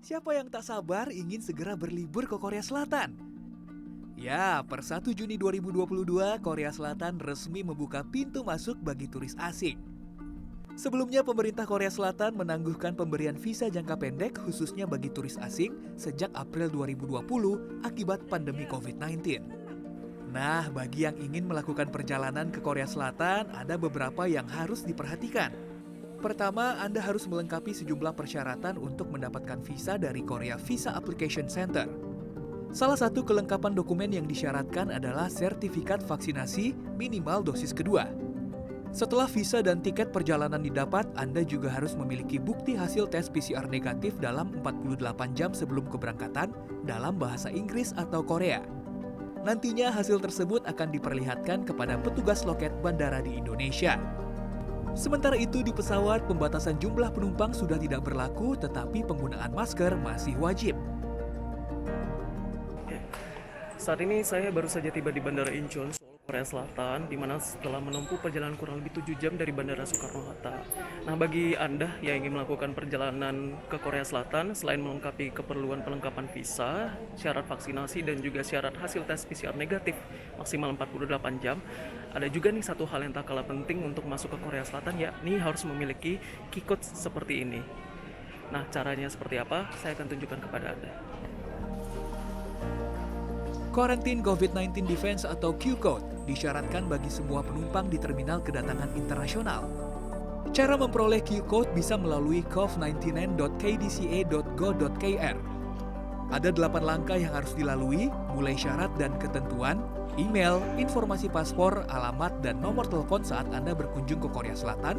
Siapa yang tak sabar ingin segera berlibur ke Korea Selatan? Ya, per 1 Juni 2022, Korea Selatan resmi membuka pintu masuk bagi turis asing. Sebelumnya, pemerintah Korea Selatan menangguhkan pemberian visa jangka pendek khususnya bagi turis asing sejak April 2020 akibat pandemi COVID-19. Nah, bagi yang ingin melakukan perjalanan ke Korea Selatan, ada beberapa yang harus diperhatikan. Pertama, Anda harus melengkapi sejumlah persyaratan untuk mendapatkan visa dari Korea Visa Application Center. Salah satu kelengkapan dokumen yang disyaratkan adalah sertifikat vaksinasi minimal dosis kedua. Setelah visa dan tiket perjalanan didapat, Anda juga harus memiliki bukti hasil tes PCR negatif dalam 48 jam sebelum keberangkatan dalam bahasa Inggris atau Korea. Nantinya hasil tersebut akan diperlihatkan kepada petugas loket bandara di Indonesia. Sementara itu di pesawat, pembatasan jumlah penumpang sudah tidak berlaku, tetapi penggunaan masker masih wajib. Saat ini saya baru saja tiba di Bandara Incheon, Seoul, Korea Selatan, di mana setelah menempuh perjalanan kurang lebih 7 jam dari Bandara Soekarno-Hatta. Nah, bagi Anda yang ingin melakukan perjalanan ke Korea Selatan, selain melengkapi keperluan pelengkapan visa, syarat vaksinasi, dan juga syarat hasil tes PCR negatif maksimal 48 jam, ada juga nih satu hal yang tak kalah penting untuk masuk ke Korea Selatan, yakni harus memiliki Q-code seperti ini. Nah, caranya seperti apa? Saya akan tunjukkan kepada Anda. Quarantine COVID-19 Defense atau Q-Code disyaratkan bagi semua penumpang di terminal kedatangan internasional. Cara memperoleh Q-Code bisa melalui cov99.kdca.go.kr. Ada 8 langkah yang harus dilalui, mulai syarat dan ketentuan, email, informasi paspor, alamat, dan nomor telepon saat Anda berkunjung ke Korea Selatan,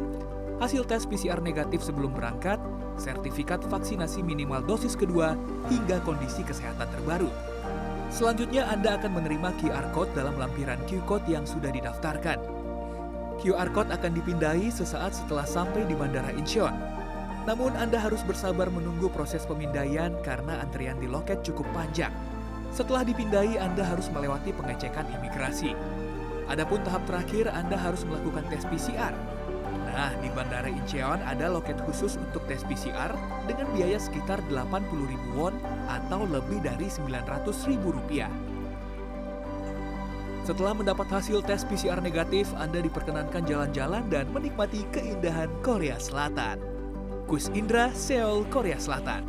hasil tes PCR negatif sebelum berangkat, sertifikat vaksinasi minimal dosis kedua, hingga kondisi kesehatan terbaru. Selanjutnya, Anda akan menerima QR Code dalam lampiran Q-Code yang sudah didaftarkan. QR Code akan dipindai sesaat setelah sampai di Bandara Incheon. Namun, Anda harus bersabar menunggu proses pemindaian karena antrian di loket cukup panjang. Setelah dipindai, Anda harus melewati pengecekan imigrasi. Adapun tahap terakhir, Anda harus melakukan tes PCR. Nah, di Bandara Incheon ada loket khusus untuk tes PCR dengan biaya sekitar 80.000 won atau lebih dari Rp900.000. Setelah mendapat hasil tes PCR negatif, Anda diperkenankan jalan-jalan dan menikmati keindahan Korea Selatan. Kus Indra, Seoul, Korea Selatan.